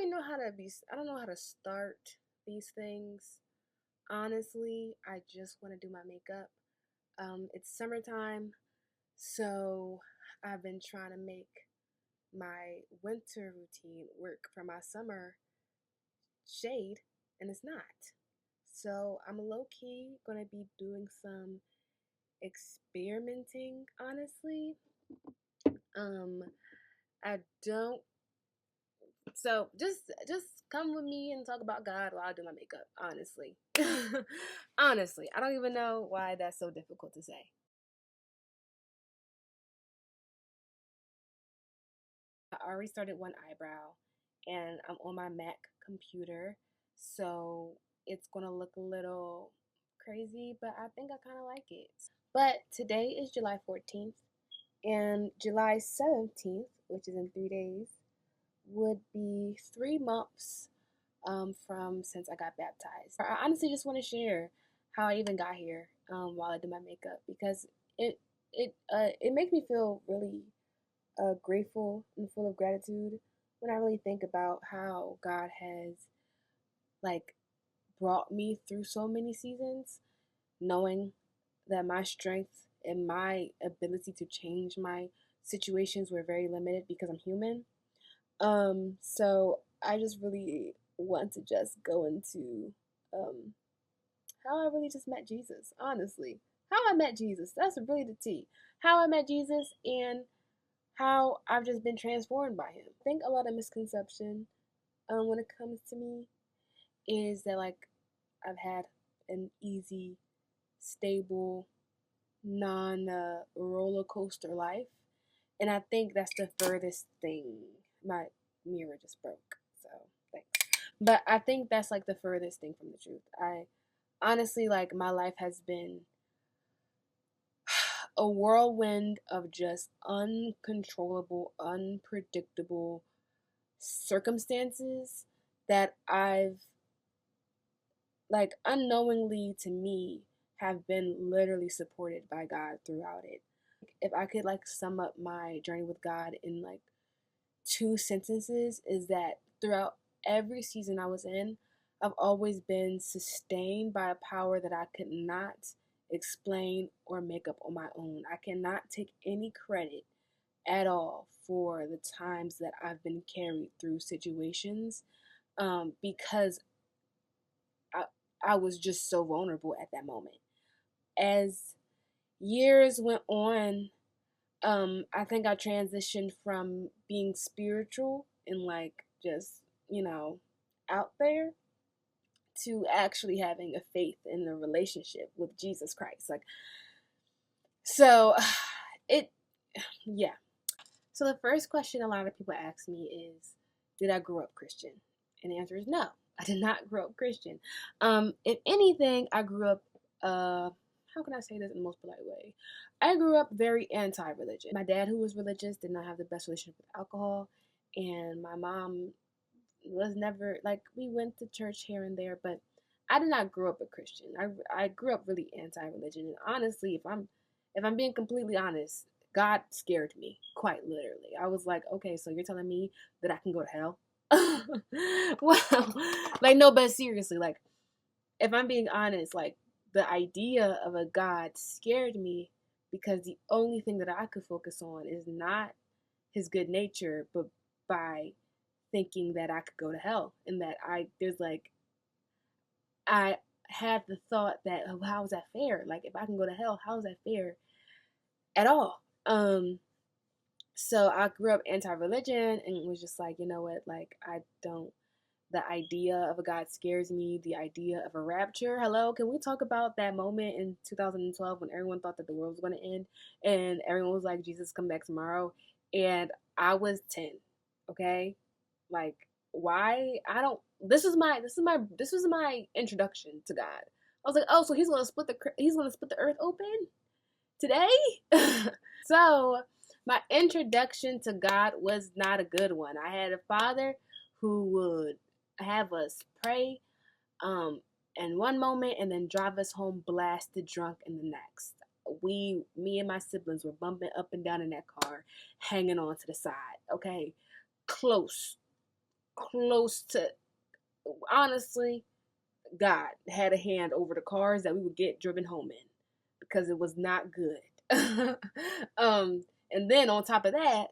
I don't know how to start these things. Honestly, I just want to do my makeup. It's summertime, so I've been trying to make my winter routine work for my summer shade, and it's not. So I'm low key gonna be doing some experimenting, honestly. Um, I don't. So just come with me and talk about God while I do my makeup. Honestly, honestly, I don't even know why that's so difficult to say. I already started one eyebrow, and I'm on my Mac computer, so it's gonna look a little crazy, but I think I kind of like it. But today is July 14th, and July 17th, which is in 3 days, would be 3 months from since I got baptized. I honestly just want to share how I even got here while I do my makeup because it it makes me feel really grateful and full of gratitude when I really think about how God has like brought me through so many seasons, knowing that my strength and my ability to change my situations were very limited because I'm human. So I just really want to just go into um, how I really just met Jesus, honestly. How I met Jesus. That's really the tea. How I met Jesus and how I've just been transformed by him. I think a lot of misconception when it comes to me is that like I've had an easy, stable, non roller coaster life. And I think that's the furthest thing. My mirror just broke, so thanks. But I think that's like the furthest thing from the truth. I honestly like my life has been a whirlwind of just uncontrollable, unpredictable circumstances that I've like unknowingly to me have been literally supported by God throughout it. If I could like sum up my journey with God in like two sentences is that throughout every season I was in, I've always been sustained by a power that I could not explain or make up on my own. I cannot take any credit at all for the times that I've been carried through situations because I, I was just so vulnerable at that moment. As years went on, I think I transitioned from being spiritual and like just, you know, out there to actually having a faith in a relationship with Jesus Christ. Like, so it, yeah. So the first question a lot of people ask me is, did I grow up Christian? And the answer is no. I did not grow up Christian. If anything, I grew up, how can I say this in the most polite way? I grew up very anti-religion. My dad, who was religious, did not have the best relationship with alcohol, and my mom was never like we went to church here and there, but I did not grow up a Christian. I grew up really anti-religion, and honestly, if I'm being completely honest, God scared me quite literally. I was like, okay, so you're telling me that I can go to hell? Well, like no, but seriously, like if I'm being honest, like the idea of a God scared me because the only thing that I could focus on is not his good nature, but by thinking that I could go to hell and that there's like I had the thought that oh, how is that fair? Like if I can go to hell, how is that fair at all? So I grew up anti-religion and was just like, you know what, like I don't the idea of a God scares me. The idea of a rapture. Hello, can we talk about that moment in 2012 when everyone thought that the world was going to end and everyone was like, Jesus, come back tomorrow? And I was 10. Okay, like why? I don't. This was my introduction to God. I was like, oh, so he's gonna split the earth open today. So my introduction to God was not a good one. I had a father who would have us pray in one moment and then drive us home blasted drunk in the next. Me and my siblings were bumping up and down in that car, hanging on to the side. Okay, close. close to, honestly, God had a hand over the cars that we would get driven home in because it was not good. And then on top of that,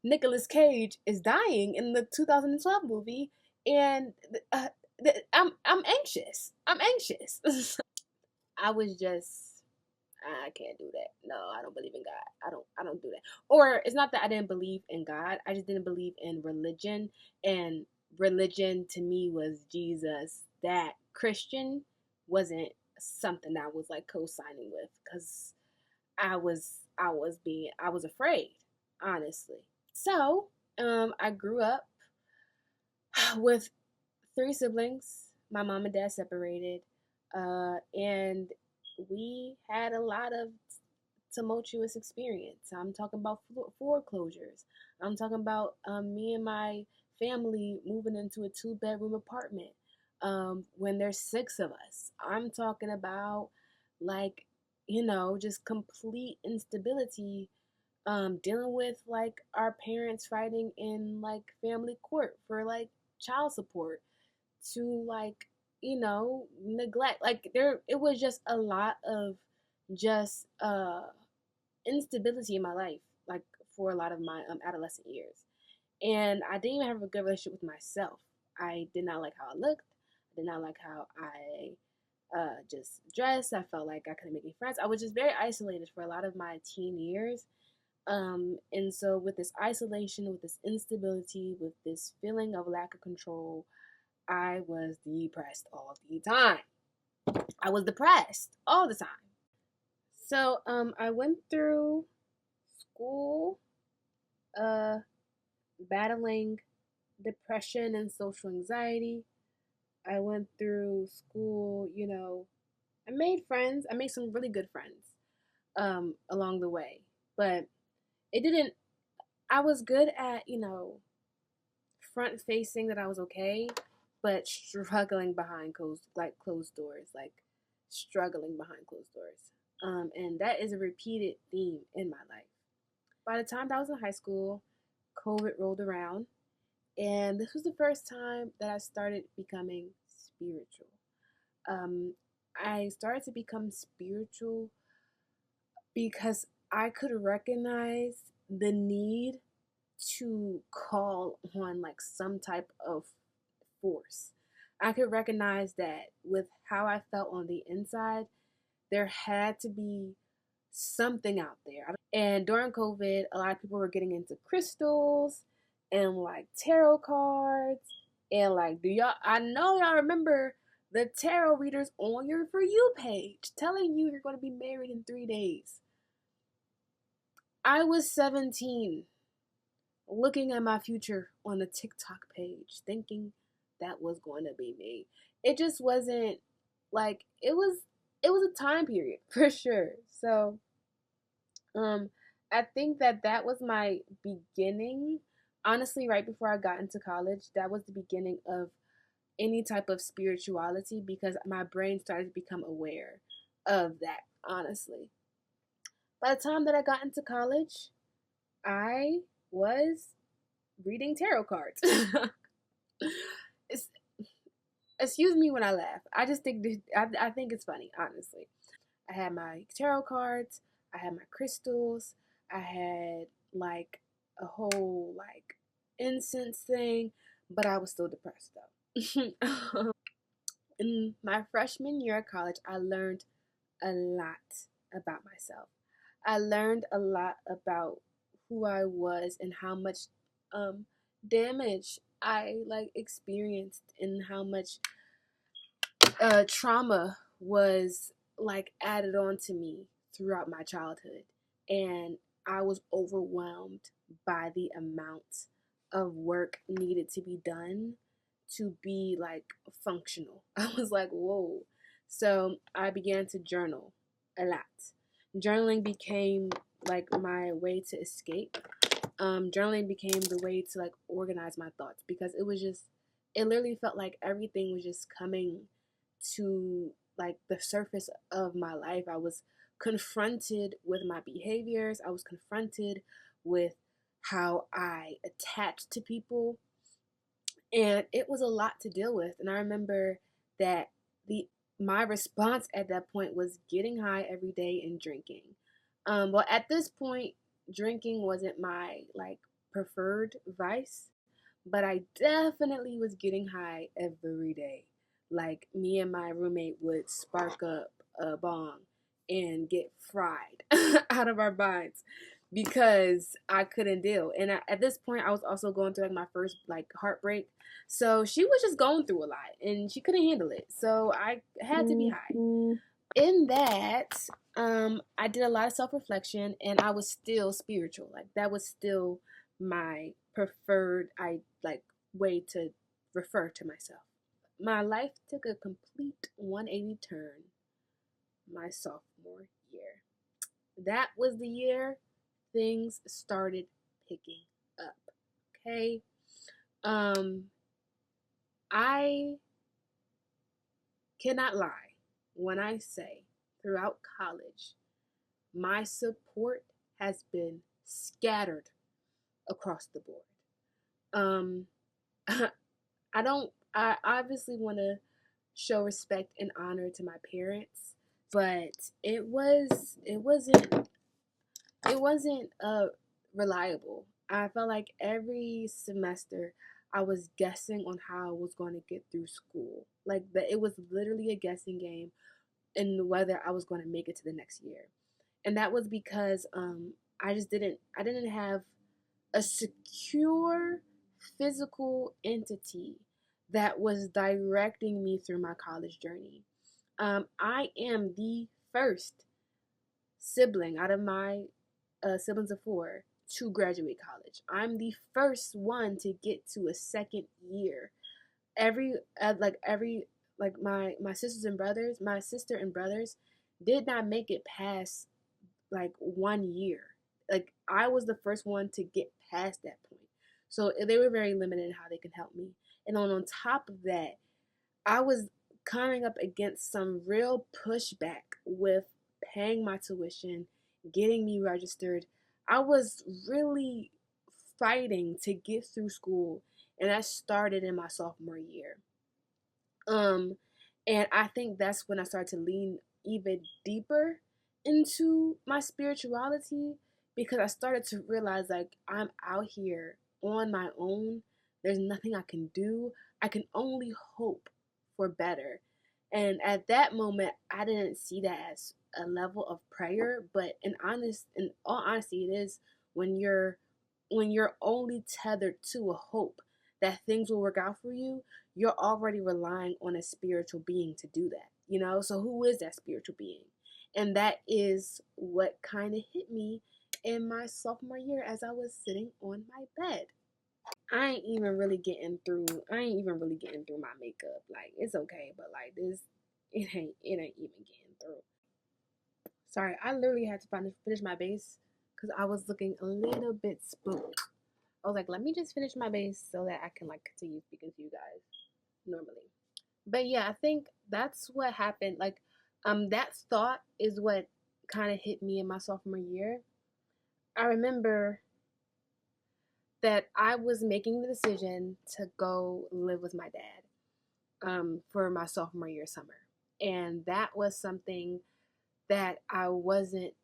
Nicolas Cage is dying in the 2012 movie, and uh, I'm anxious. I'm anxious. I was just, I can't do that. No, I don't believe in God. I don't do that. Or it's not that I didn't believe in God. I just didn't believe in religion. And religion to me was Jesus. That Christian wasn't something I was like co-signing with, cuz I was afraid, honestly. So, I grew up with three siblings. My mom and dad separated, and we had a lot of tumultuous experience. I'm talking about foreclosures. I'm talking about me and my family moving into a two-bedroom apartment when there's six of us. I'm talking about, like, just complete instability, dealing with like our parents fighting in like family court for like child support, to like, neglect. Like, there, it was just a lot of just instability in my life, like for a lot of my adolescent years. And I didn't even have a good relationship with myself. I did not like how I looked. I did not like how I just dressed. I felt like I couldn't make any friends. I was just very isolated for a lot of my teen years. And so with this isolation, with this instability, with this feeling of lack of control, I was depressed all the time. I was depressed all the time. So I went through school uh battling depression and social anxiety. I went through school, I made friends. I made some really good friends along the way. But it didn't I was good at, front facing that I was okay, but struggling behind closed doors, like struggling behind closed doors. And that is a repeated theme in my life. By the time that I was in high school, COVID rolled around, and this was the first time that I started becoming spiritual. Um, I started to become spiritual because I could recognize the need to call on like some type of force. I could recognize that with how I felt on the inside, there had to be something out there. And during COVID, a lot of people were getting into crystals and like tarot cards. And like, I know y'all remember the tarot readers on your For You page telling you you're going to be married in 3 days. I was 17 looking at my future on the TikTok page, thinking that was going to be me. It just wasn't like it was a time period for sure. So, I think that that was my beginning. Honestly, right before I got into college, that was the beginning of any type of spirituality because my brain started to become aware of that, honestly. By the time that I got into college, I was reading tarot cards. It's, excuse me when I laugh. I just think I think it's funny, honestly. I had my tarot cards, I had my crystals, I had like a whole like incense thing, but I was still depressed though. In my freshman year of college, I learned a lot about myself. I learned a lot about who I was and how much um damage I like experienced and how much trauma was like added on to me throughout my childhood. And I was overwhelmed by the amount of work needed to be done to be like functional. I was like, whoa. So I began to journal a lot. Journaling became like my way to escape. Journaling became the way to like organize my thoughts because it literally felt like everything was just coming to like the surface of my life. I was confronted with my behaviors. I was confronted with how I attached to people. And it was a lot to deal with. And I remember that the my response at that point was getting high every day and drinking. Well, at this point, drinking wasn't my like preferred vice, but I definitely was getting high every day. Like me and my roommate would spark up a bong and get fried out of our minds because I couldn't deal. And at this point, I was also going through like my first like heartbreak. So she was just going through a lot and she couldn't handle it. So I had to be high. In that, I did a lot of self-reflection and I was still spiritual. Like that was still my preferred way to refer to myself. My life took a complete 180 turn my sophomore year. That was the year things started picking up. Okay. I cannot lie when I say throughout college, my support has been scattered across the board. Um, I obviously want to show respect and honor to my parents, but it wasn't reliable. I felt like every semester I was guessing on how I was going to get through school. Like that, it was literally a guessing game in whether I was going to make it to the next year. And that was because I didn't have a secure physical entity that was directing me through my college journey. I am the first sibling out of my siblings of four to graduate college. I'm the first one to get to a second year. Every sisters and brothers, my sister and brothers did not make it past like 1 year. Like I was the first one to get past that point. So they were very limited in how they could help me. And on top of that, I was coming up against some real pushback with paying my tuition, getting me registered. I was really fighting to get through school, and that started in my sophomore year. Um, and I think that's when I started to lean even deeper into my spirituality because I started to realize like I'm out here on my own. There's nothing I can do. I can only hope for better. And at that moment, I didn't see that as a level of prayer, but in all honesty, it is when you're only tethered to a hope that things will work out for you, you're already relying on a spiritual being to do that, you know? So who is that spiritual being? And that is what kind of hit me in my sophomore year as I was sitting on my bed. I ain't even really getting through my makeup. Like it's okay, but like this it ain't even getting through. Sorry, I literally had to finish my base because I was looking a little bit spooked. I was like, let me just finish my base so that I can like continue speaking to you guys normally. But yeah, I think that's what happened. Like, that thought is what kind of hit me in my sophomore year. I remember that I was making the decision to go live with my dad, for my sophomore year summer. And that was something that I wasn't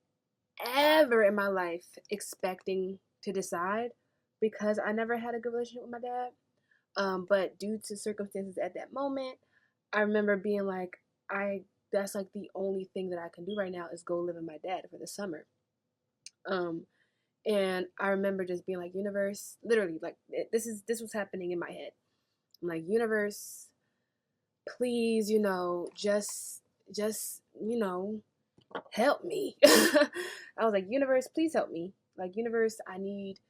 ever in my life expecting to decide because I never had a good relationship with my dad. But due to circumstances at that moment, I remember being like, that's like the only thing that I can do right now is go live with my dad for the summer. Um, and I remember just being like, universe, literally, like this was happening in my head. I'm like, universe, please, just help me. I was like, universe, please help me. Like, universe, I need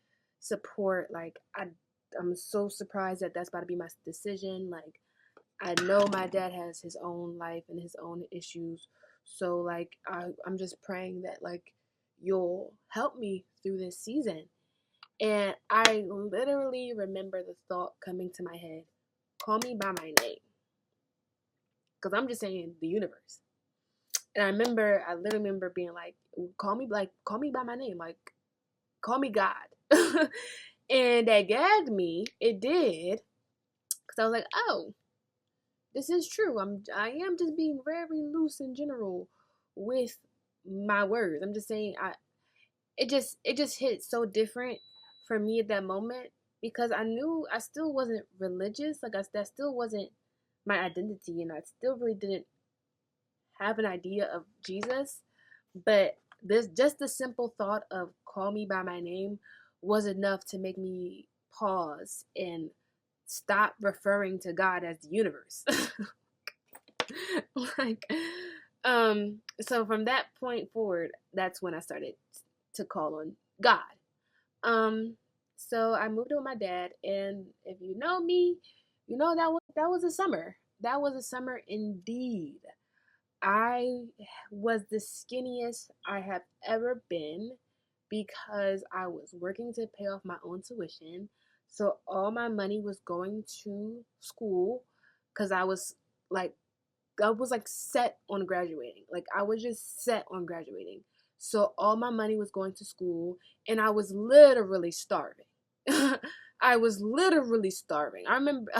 support. Like, I'm so surprised that that's about to be my decision. Like, I know my dad has his own life and his own issues. So, like, I'm just praying that, like, you'll help me through this season. And I literally remember the thought coming to my head, call me by my name. Because I'm just saying the universe. And I literally remember being like, call me by my name. Like, call me God. And that gagged me. It did. because I was like, oh, this is true. I am just being very loose in general with my words. I'm just saying it just hit so different for me at that moment because I knew I still wasn't religious. Like that still wasn't my identity, and I still really didn't have an idea of Jesus. But this just the simple thought of call me by my name was enough to make me pause and stop referring to God as the universe. like so from that point forward, that's when I started to call on God. Um so I moved in with my dad, and if you know me, you know that was a summer. That was a summer indeed. I was the skinniest I have ever been because I was working to pay off my own tuition. So all my money was going to school because like I was like set on graduating. Like I was just set on graduating. So all my money was going to school, and I was literally starving. I was literally starving. I remember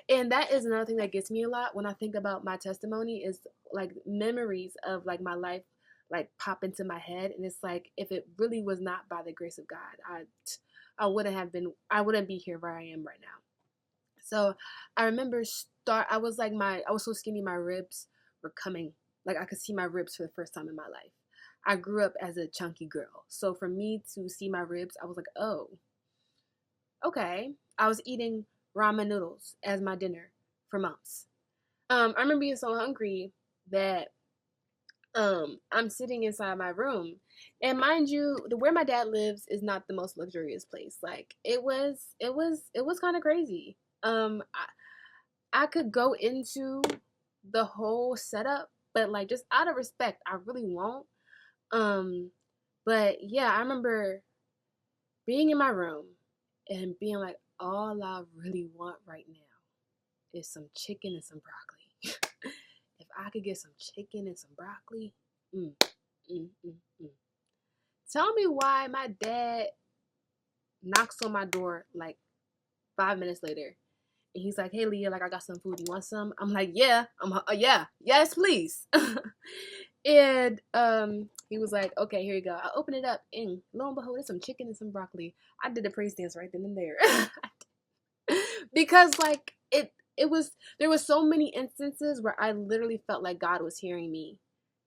and that is another thing that gets me a lot when I think about my testimony is like memories of like my life like pop into my head, and it's like if it really was not by the grace of God, I wouldn't be here where I am right now. So I remember I was so skinny my ribs were coming, like I could see my ribs for the first time in my life. I grew up as a chunky girl. So for me to see my ribs, I was like, "Oh, okay." I was eating ramen noodles as my dinner for months. I remember being so hungry that I'm sitting inside my room, and mind you, the where my dad lives is not the most luxurious place. Like it was kind of crazy. I could go into the whole setup, but like just out of respect, I really won't. Um, but yeah, I remember being in my room and being like, all I really want right now is some chicken and some broccoli. If I could get some chicken and some broccoli, mm, mm, mm, mm. Tell me why my dad knocks on my door like 5 minutes later, and he's like, "Hey Leah, like I got some food. You want some?" I'm like, "Yeah, yeah, yes, please." And he was like, "Okay, here you go." I open it up, and lo and behold, there's some chicken and some broccoli. I did a praise dance right then and there. Because like it was there was so many instances where I literally felt like God was hearing me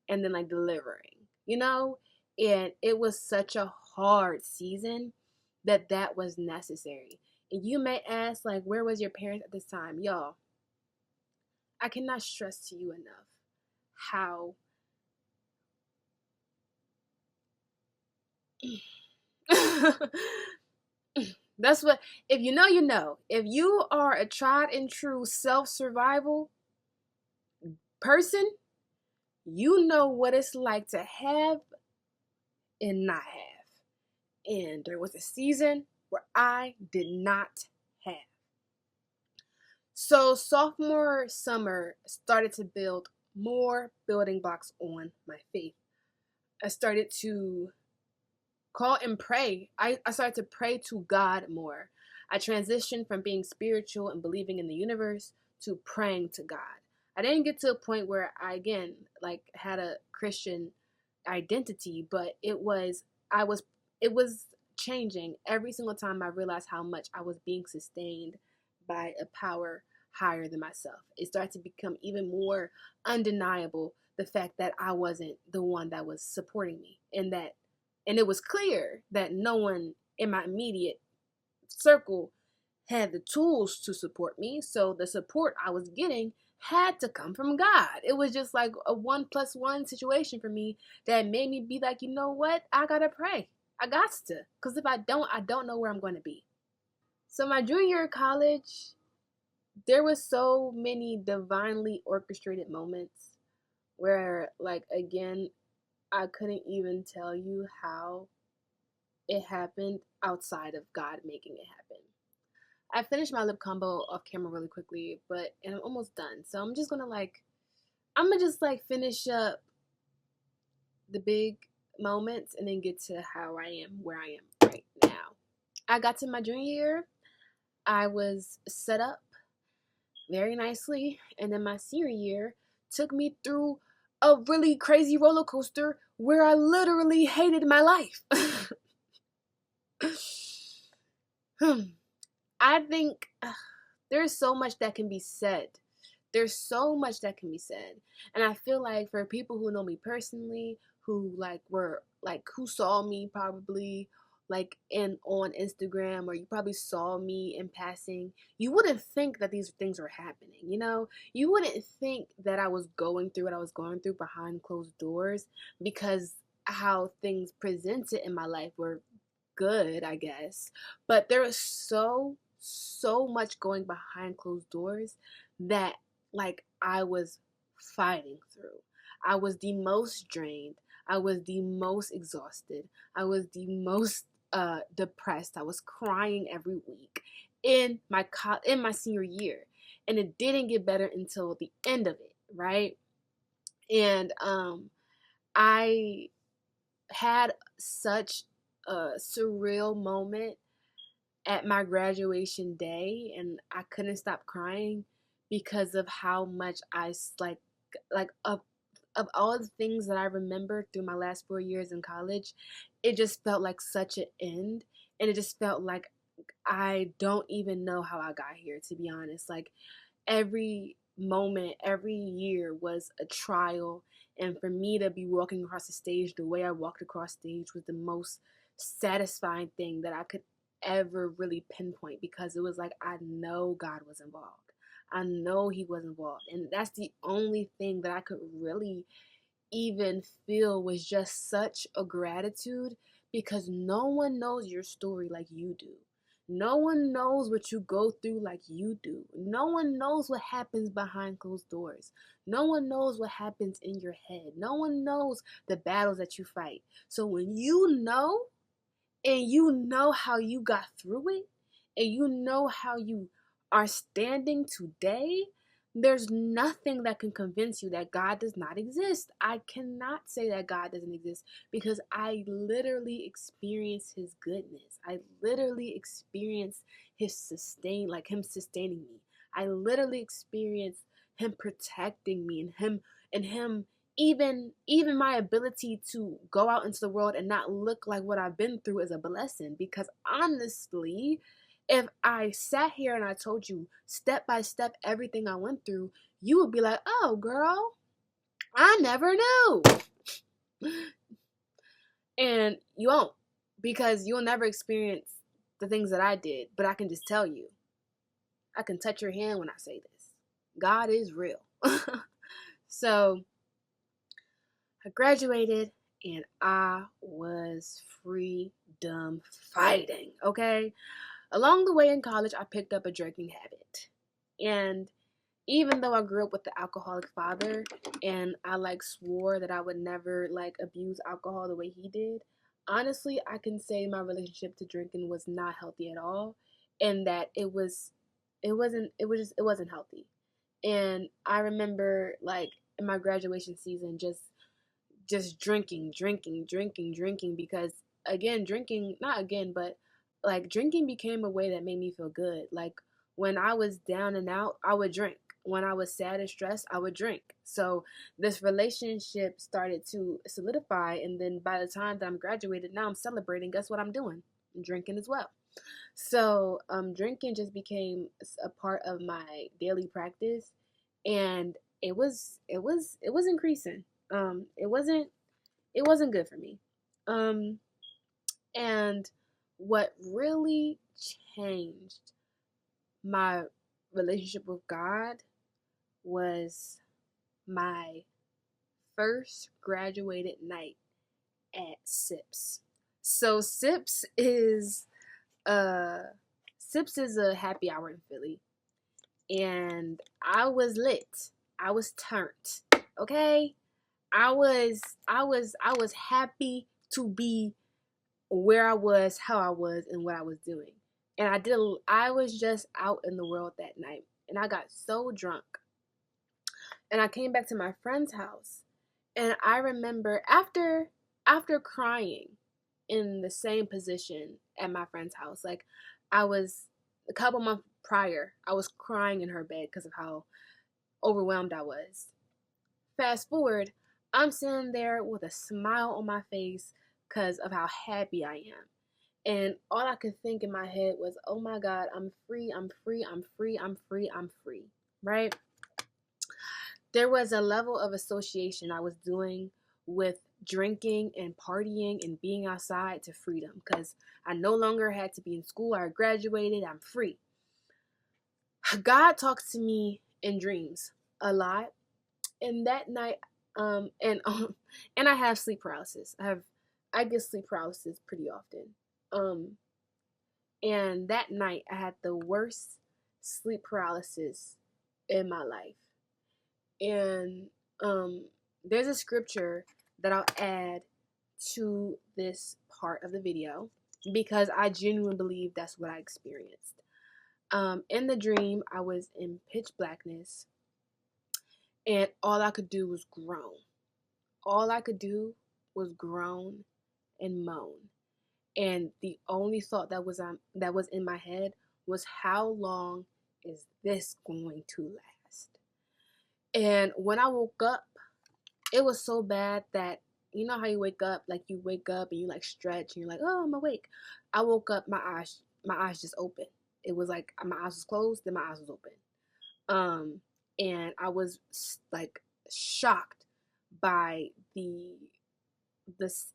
and then like delivering, you know? And it was such a hard season that was necessary. And you may ask like where was your parents at this time? Y'all, I cannot stress to you enough how that's what if you know you know. If you are a tried and true self-survival person, you know what it's like to have and not have. And there was a season where I did not have. So sophomore summer started to build more building blocks on my faith. I started to call and pray. I started to pray to God more. I transitioned from being spiritual and believing in the universe to praying to God. I didn't get to a point where I again like had a Christian identity, but I was it was changing every single time I realized how much I was being sustained by a power higher than myself. It started to become even more undeniable the fact that I wasn't the one that was supporting me, and it was clear that no one in my immediate circle had the tools to support me. So the support I was getting had to come from God. It was just like a 1+1 situation for me that made me be like, you know what? I gotta pray. I got to. Because if I don't know where I'm going to be. So my junior year of college, there was so many divinely orchestrated moments where, like, again, I couldn't even tell you how it happened outside of God making it happen. I finished my lip combo off camera really quickly, and I'm almost done. So I'm gonna just like finish up the big moments and then get to how I am where I am right now. I got to my junior year. I was set up very nicely, and then my senior year took me through a really crazy roller coaster where I literally hated my life. I think there's so much that can be said. There's so much that can be said. And I feel like for people who know me personally, who like were like who saw me probably like in on Instagram, or you probably saw me in passing, you wouldn't think that these things were happening, you know? You wouldn't think that I was going through what I was going through behind closed doors, because how things presented in my life were good, I guess. But there was so much going behind closed doors that like I was fighting through. I was the most drained. I was the most exhausted. I was the most depressed. I was crying every week in my senior year, and it didn't get better until the end of it, right? And I had such a surreal moment at my graduation day, and I couldn't stop crying because of how much like of all the things that I remember through my last 4 years in college. It just felt like such an end, and it just felt like I don't even know how I got here, to be honest. Like every moment, every year was a trial. And for me to be walking across the stage the way I walked across stage was the most satisfying thing that I could ever really pinpoint, because it was like I know God was involved. I know He was involved. And that's the only thing that I could really even feel, was just such a gratitude, because no one knows your story like you do. No one knows what you go through like you do. No one knows what happens behind closed doors. No one knows what happens in your head. No one knows the battles that you fight. So when you know, and you know how you got through it, and you know how you are standing today, there's nothing that can convince you that God does not exist. I cannot say that God doesn't exist, because I literally experience His goodness. I literally experience Him sustaining me. I literally experience Him protecting me, and him even my ability to go out into the world and not look like what I've been through is a blessing. Because honestly, if I sat here and I told you step by step everything I went through, you would be like, oh girl, I never knew. And you won't, because you'll never experience the things that I did. But I can just tell you, I can touch your hand when I say this, God is real. So I graduated, and I was freedom fighting, okay? Along the way in college, I picked up a drinking habit. And even though I grew up with the alcoholic father, and I like swore that I would never like abuse alcohol the way he did, honestly, I can say my relationship to drinking was not healthy at all, and that it wasn't healthy. And I remember like in my graduation season just drinking, because again, drinking, not again, but like drinking became a way that made me feel good. Like when I was down and out, I would drink. When I was sad and stressed, I would drink. So this relationship started to solidify, and then by the time that I'm graduated, now I'm celebrating. Guess what I'm doing? I'm drinking as well. So drinking just became a part of my daily practice, and it was increasing. It wasn't good for me. Um, and what really changed my relationship with God was my first graduated night at Sips. So uh Sips is a happy hour in Philly, and I was lit. I was turned. Okay? I was happy to be where I was, how I was, and what I was doing. And I was just out in the world that night. And I got so drunk. And I came back to my friend's house. And I remember after crying in the same position at my friend's house, like I was a couple months prior, I was crying in her bed because of how overwhelmed I was. Fast forward, I'm sitting there with a smile on my face because of how happy I am. And all I could think in my head was, oh my God, I'm free, I'm free, I'm free, I'm free, I'm free, right? There was a level of association I was doing with drinking and partying and being outside to freedom because I no longer had to be in school. I graduated, I'm free. God talks to me in dreams a lot. And that night, and I have sleep paralysis. I get sleep paralysis pretty often. And that night I had the worst sleep paralysis in my life. And there's a scripture that I'll add to this part of the video because I genuinely believe that's what I experienced. In the dream, I was in pitch blackness, and all I could do was groan. All I could do was groan and moan. And the only thought that was in my head was, how long is this going to last? And when I woke up, it was so bad that, you know how you wake up, like you wake up and you like stretch and you're like, oh, I'm awake. I woke up, my eyes just open. It was like my eyes was closed, then my eyes was open. And I was like shocked by the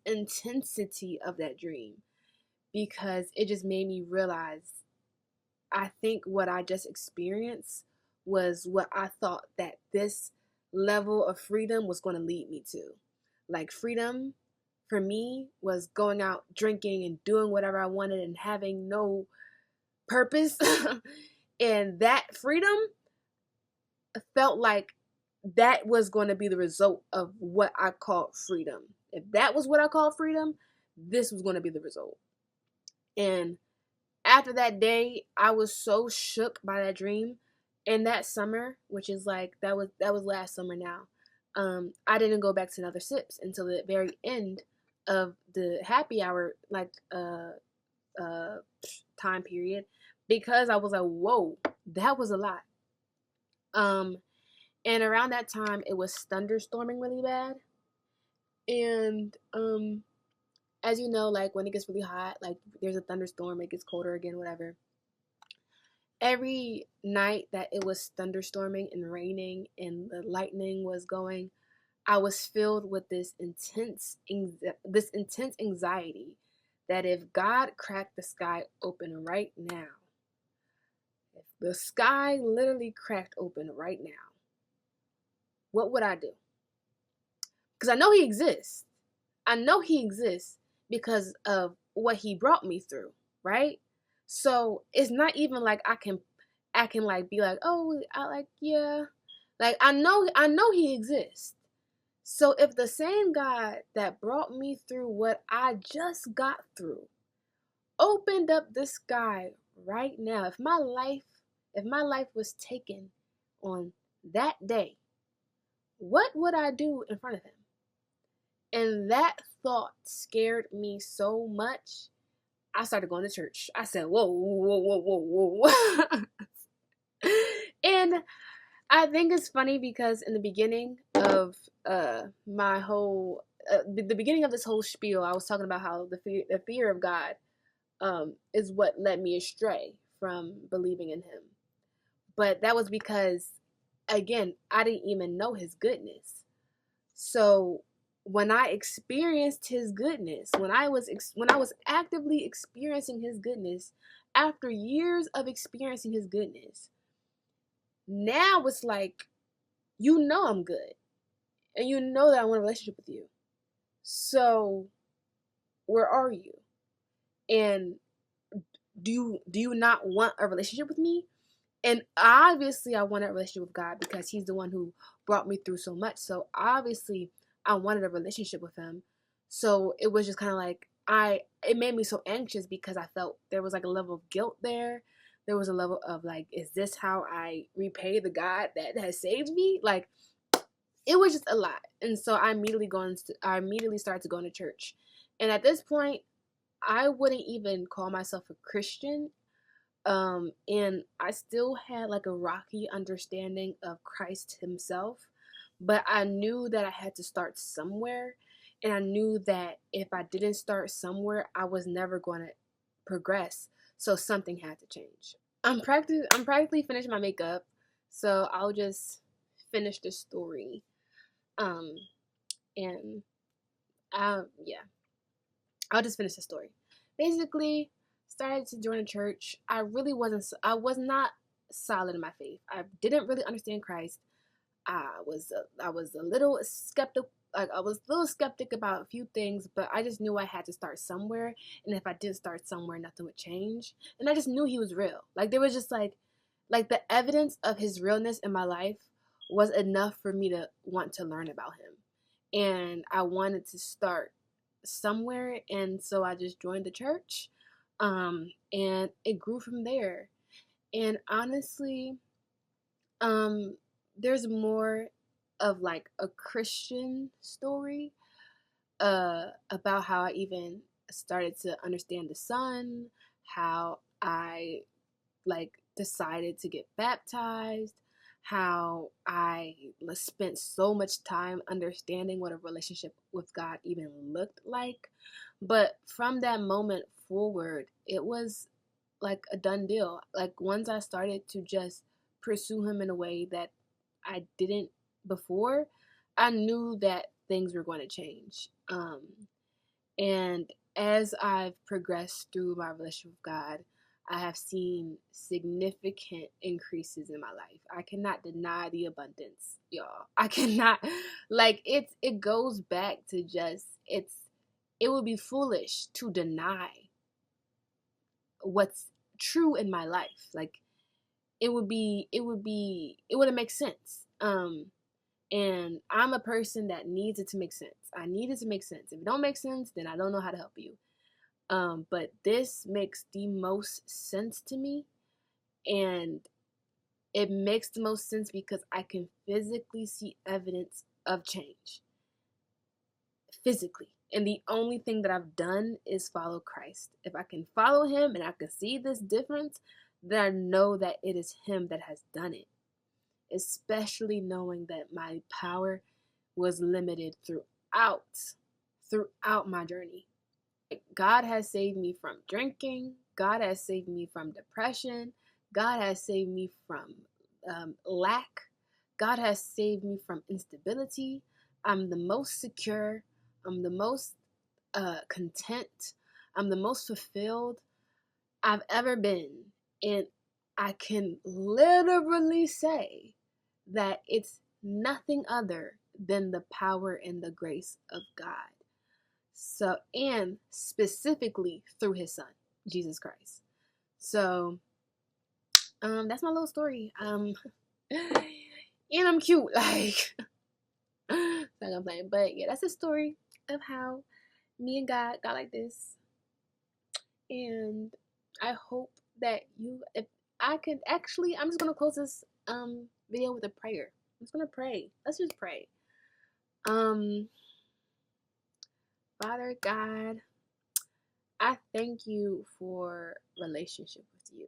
intensity of that dream, because it just made me realize, I think what I just experienced was what I thought that this level of freedom was going to lead me to. Like, freedom for me was going out drinking and doing whatever I wanted and having no purpose. And that freedom felt like that was going to be the result of what I called freedom. If that was what I called freedom, this was going to be the result. And after that day, I was so shook by that dream. And that summer, which is like, that was last summer now, I didn't go back to another sips until the very end of the happy hour, like, time period, because I was like, whoa, that was a lot. And around that time, it was thunderstorming really bad. And as you know, like when it gets really hot, like there's a thunderstorm, it gets colder again, whatever. Every night that it was thunderstorming and raining and the lightning was going, I was filled with this intense anxiety that if God cracked the sky open right now, if the sky literally cracked open right now, what would I do? Because I know he exists. I know he exists because of what he brought me through, right? So it's not even like I can like be like, oh, I like, yeah. Like I know he exists. So if the same God that brought me through what I just got through opened up the sky right now, if my life was taken on that day, what would I do in front of him? And that thought scared me so much, I started going to church. I said, whoa, whoa, whoa, whoa, whoa. And I think it's funny because in the beginning of my whole, the beginning of this whole spiel, I was talking about how the fear of God is what led me astray from believing in him. But that was because, again, I didn't even know his goodness. So when I experienced his goodness, when I was actively experiencing his goodness, after years of experiencing his goodness, now it's like, you know I'm good, and you know that I want a relationship with you. So where are you? And do you not want a relationship with me? And obviously I wanted a relationship with God because he's the one who brought me through so much. So obviously I wanted a relationship with him. So it was just kind of like, it made me so anxious because I felt there was like a level of guilt there. There was a level of like, is this how I repay the God that has saved me? Like, it was just a lot. And so I immediately started to go to church. And at this point, I wouldn't even call myself a Christian. And I still had like a rocky understanding of Christ himself, but I knew that I had to start somewhere, and I knew that if I didn't start somewhere, I was never going to progress. So something had to change. I'm practically finished my makeup, so I'll just finish the story. Um and yeah, I'll just finish the story. Basically, started to join a church. I was not solid in my faith. I didn't really understand Christ. I was a little skeptic. Like, I was a little skeptic about a few things, but I just knew I had to start somewhere. And if I did start somewhere, nothing would change. And I just knew he was real. Like, there was just like the evidence of his realness in my life was enough for me to want to learn about him. And I wanted to start somewhere, and so I just joined the church. And it grew from there. And honestly, um there's more of like a Christian story about how I even started to understand the Son, how I like decided to get baptized, how I spent so much time understanding what a relationship with God even looked like. But from that moment forward, it was like a done deal. Like, once I started to just pursue him in a way that I didn't before, I knew that things were going to change. And as I've progressed through my relationship with God, I have seen significant increases in my life. I cannot deny the abundance, y'all. I cannot, like, it goes back to just, it would be foolish to deny what's true in my life. Like, it wouldn't make sense. And I'm a person that needs it to make sense. I need it to make sense. If it don't make sense, then I don't know how to help you. But this makes the most sense to me, and it makes the most sense because I can physically see evidence of change. Physically. And the only thing that I've done is follow Christ. If I can follow him and I can see this difference, then I know that it is him that has done it. Especially knowing that my power was limited throughout my journey. God has saved me from drinking. God has saved me from depression. God has saved me from lack. God has saved me from instability. I'm the most secure. I'm the most content. I'm the most fulfilled I've ever been. And I can literally say that it's nothing other than the power and the grace of God. So, and specifically through his son, Jesus Christ. So, that's my little story. And I'm cute, like, not gonna play, but yeah, that's the story of how me and God got like this. And I hope that if I could actually, I'm just gonna close this video with a prayer. I'm just gonna pray. Let's just pray. Father God, I thank you for relationship with you.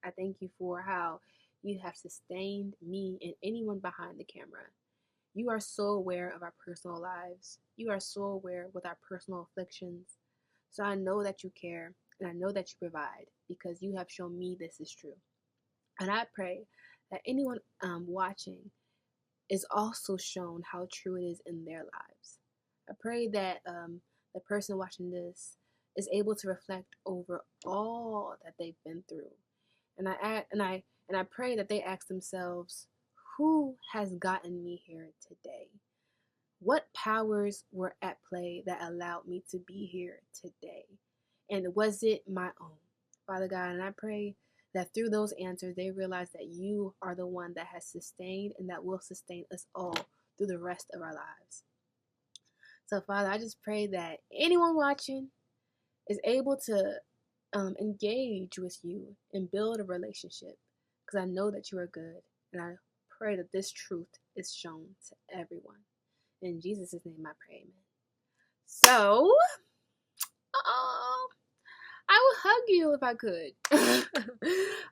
I thank you for how you have sustained me and anyone behind the camera. You are so aware of our personal lives. You are so aware with our personal afflictions. So I know that you care, and I know that you provide because you have shown me this is true. And I pray that anyone watching is also shown how true it is in their lives. I pray that the person watching this is able to reflect over all that they've been through, and I pray that they ask themselves, who has gotten me here today? What powers were at play that allowed me to be here today? And was it my own? Father God, and I pray that through those answers, they realize that you are the one that has sustained and that will sustain us all through the rest of our lives. So, Father, I just pray that anyone watching is able to engage with you and build a relationship, because I know that you are good. And I pray that this truth is shown to everyone. In Jesus' name I pray, amen. So, I would hug you if I could.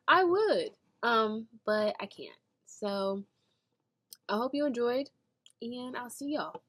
I would. But I can't. So I hope you enjoyed, and I'll see y'all.